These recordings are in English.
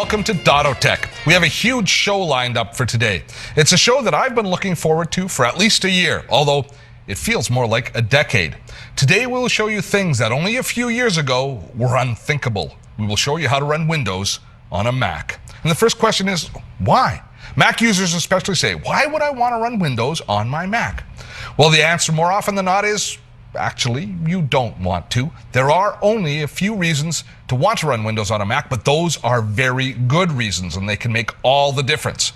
welcome to Dottotech. We have a huge show lined up for today. It's a show that I've been looking forward to for at least a year, although it feels more like a decade. Today we'll show you things that only a few years ago were unthinkable. We will show you how to run Windows on a Mac. And the first question is, why? Mac users especially say, why would I want to run Windows on my Mac? Well, the answer more often than not is, actually, you don't want to. There are only a few reasons to want to run Windows on a Mac, but those are very good reasons, and they can make all the difference.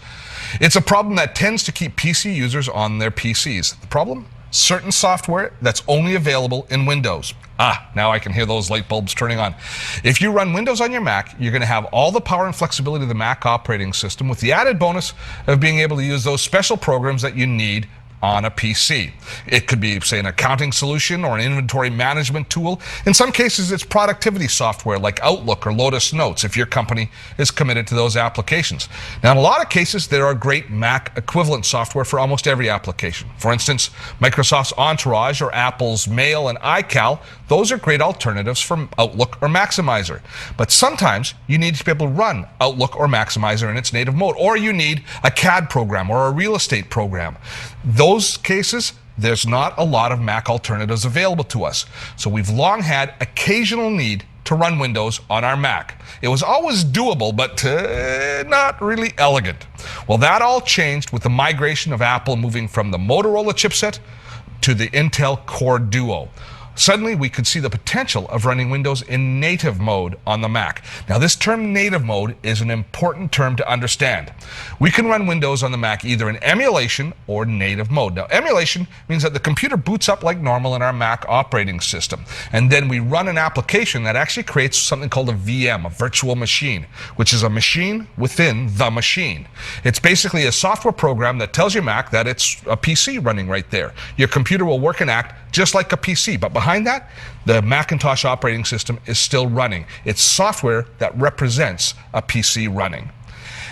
It's a problem that tends to keep PC users on their PCs. The problem? Certain software that's only available in Windows. Now I can hear those light bulbs turning on. If you run Windows on your Mac, you're going to have all the power and flexibility of the Mac operating system with the added bonus of being able to use those special programs that you need on a PC. It could be, say, an accounting solution or an inventory management tool. In some cases, it's productivity software like Outlook or Lotus Notes if your company is committed to those applications. Now, in a lot of cases, there are great Mac equivalent software for almost every application. For instance, Microsoft's Entourage or Apple's Mail and iCal, those are great alternatives for Outlook or Maximizer. But sometimes you need to be able to run Outlook or Maximizer in its native mode, or you need a CAD program or a real estate program. Those cases, there's not a lot of Mac alternatives available to us. So we've long had occasional need to run Windows on our Mac. It was always doable, but not really elegant. Well, that all changed with the migration of Apple moving from the Motorola chipset to the Intel Core Duo. Suddenly, we could see the potential of running Windows in native mode on the Mac. Now, this term native mode is an important term to understand. We can run Windows on the Mac either in emulation or native mode. Now, emulation means that the computer boots up like normal in our Mac operating system. And then we run an application that actually creates something called a VM, a virtual machine, which is a machine within the machine. It's basically a software program that tells your Mac that it's a PC running right there. Your computer will work and act just like a PC, but behind that, the Macintosh operating system is still running. It's software that represents a PC running.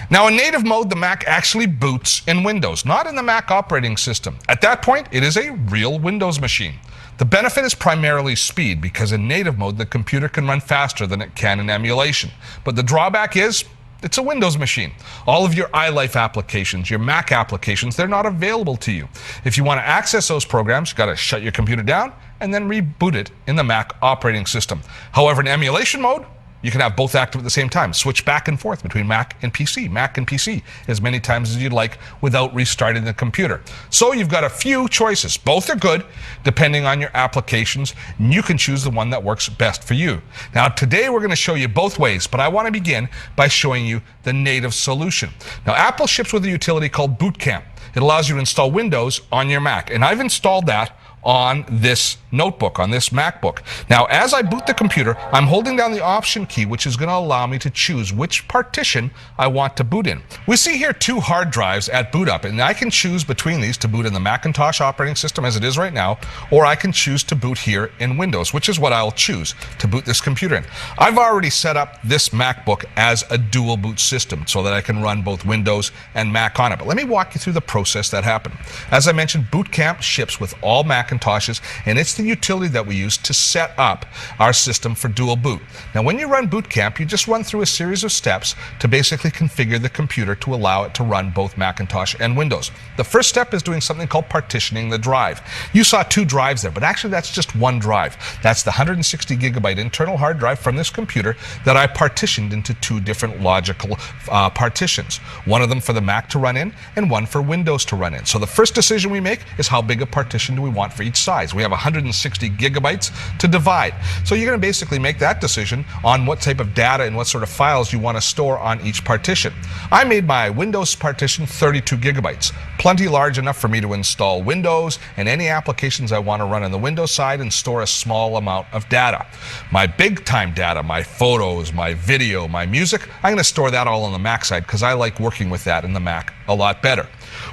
Now, in native mode, the Mac actually boots in Windows, not in the Mac operating system. At that point, it is a real Windows machine. The benefit is primarily speed, because in native mode, the computer can run faster than it can in emulation. But the drawback is, it's a Windows machine. All of your iLife applications, your Mac applications, they're not available to you. If you want to access those programs, you've got to shut your computer down and then reboot it in the Mac operating system. However, in emulation mode, you can have both active at the same time. Switch back and forth between Mac and PC as many times as you'd like without restarting the computer. So you've got a few choices. Both are good depending on your applications, and you can choose the one that works best for you. Now, today we're going to show you both ways, but I want to begin by showing you the native solution. Now, Apple ships with a utility called Boot Camp. It allows you to install Windows on your Mac, and I've installed that on this notebook, on this MacBook. Now, as I boot the computer, I'm holding down the Option key, which is going to allow me to choose which partition I want to boot in. We see here two hard drives at boot up, and I can choose between these to boot in the Macintosh operating system as it is right now, or I can choose to boot here in Windows, which is what I'll choose to boot this computer in. I've already set up this MacBook as a dual boot system so that I can run both Windows and Mac on it. But let me walk you through the process that happened. As I mentioned, Boot Camp ships with all Macintoshes, and it's the utility that we use to set up our system for dual boot. Now, when you run Boot Camp, you just run through a series of steps to basically configure the computer to allow it to run both Macintosh and Windows. The first step is doing something called partitioning the drive. You saw two drives there, but actually that's just one drive. That's the 160 gigabyte internal hard drive from this computer that I partitioned into two different logical partitions. One of them for the Mac to run in and one for Windows to run in. So the first decision we make is how big a partition do we want for each size. We have 160 gigabytes to divide. So you're going to basically make that decision on what type of data and what sort of files you want to store on each partition. I made my Windows partition 32 gigabytes, plenty large enough for me to install Windows and any applications I want to run on the Windows side and store a small amount of data. My big time data, my photos, my video, my music, I'm going to store that all on the Mac side because I like working with that in the Mac a lot better.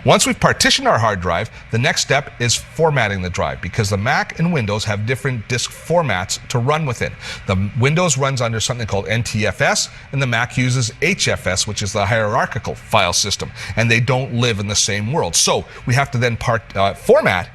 Once we've partitioned our hard drive, the next step is formatting the drive, because the Mac and Windows have different disk formats to run within. The Windows runs under something called NTFS, and the Mac uses HFS, which is the hierarchical file system, and they don't live in the same world. So we have to then format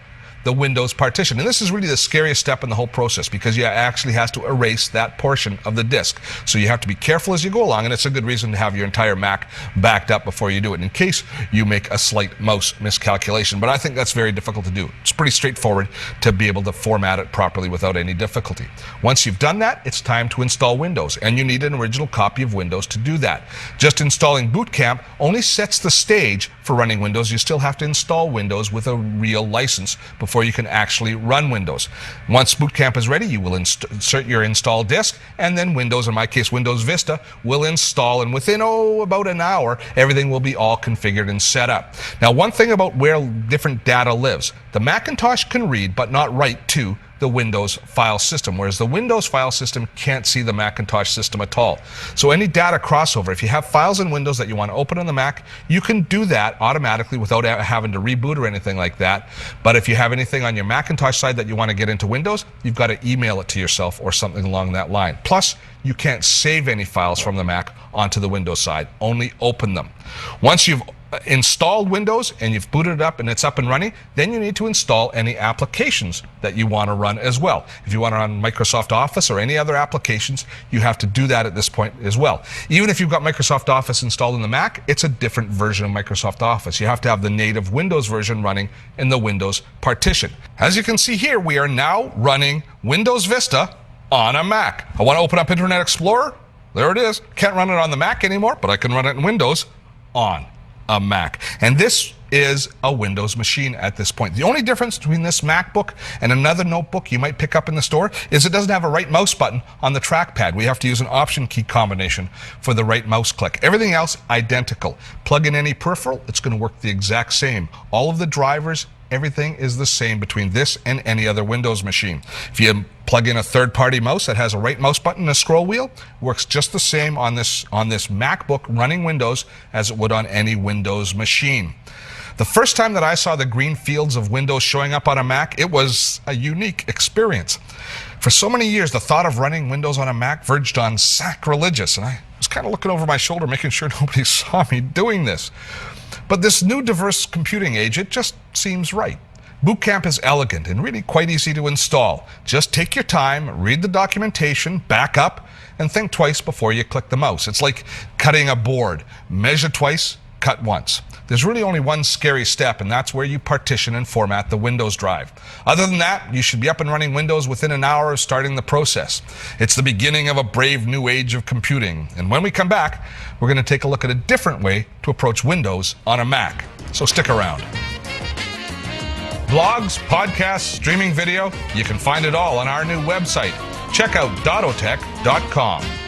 the Windows partition. And this is really the scariest step in the whole process because you actually has to erase that portion of the disk. So you have to be careful as you go along, and it's a good reason to have your entire Mac backed up before you do it in case you make a slight mouse miscalculation. But I think that's very difficult to do. It's pretty straightforward to be able to format it properly without any difficulty. Once you've done that, it's time to install Windows, and you need an original copy of Windows to do that. Just installing Boot Camp only sets the stage for running Windows. You still have to install Windows with a real license before you can actually run Windows. Once Boot Camp is ready, you will insert your install disk, and then Windows, in my case Windows Vista, will install, and within about an hour everything will be all configured and set up. Now, one thing about where different data lives: the Macintosh can read but not write to the Windows file system, whereas the Windows file system can't see the Macintosh system at all. So any data crossover, if you have files in Windows that you want to open on the Mac, you can do that automatically without having to reboot or anything like that. But if you have anything on your Macintosh side that you want to get into Windows, you've got to email it to yourself or something along that line. Plus, you can't save any files from the Mac onto the Windows side, only open them. Once you've installed Windows and you've booted it up and it's up and running, then you need to install any applications that you want to run as well. If you want to run Microsoft Office or any other applications, you have to do that at this point as well. Even if you've got Microsoft Office installed in the Mac, it's a different version of Microsoft Office. You have to have the native Windows version running in the Windows partition. As you can see here, we are now running Windows Vista on a Mac. I want to open up Internet Explorer. There it is. Can't run it on the Mac anymore, but I can run it in Windows on a Mac. And this is a Windows machine at this point. The only difference between this MacBook and another notebook you might pick up in the store is it doesn't have a right mouse button on the trackpad. We have to use an option key combination for the right mouse click. Everything else identical. Plug in any peripheral, it's going to work the exact same. All of the drivers, everything is the same between this and any other Windows machine. If you plug in a third-party mouse that has a right mouse button and a scroll wheel, works just the same on this MacBook running Windows as it would on any Windows machine. The first time that I saw the green fields of Windows showing up on a Mac, it was a unique experience. For so many years, the thought of running Windows on a Mac verged on sacrilegious, and I was kind of looking over my shoulder, making sure nobody saw me doing this. But this new diverse computing age, it just seems right. Boot Camp is elegant and really quite easy to install. Just take your time, read the documentation, back up, and think twice before you click the mouse. It's like cutting a board. Measure twice, cut once. There's really only one scary step, and that's where you partition and format the Windows drive. Other than that, you should be up and running Windows within an hour of starting the process. It's the beginning of a brave new age of computing. And when we come back, we're going to take a look at a different way to approach Windows on a Mac. So stick around. Blogs, podcasts, streaming video, you can find it all on our new website. Check out dototech.com.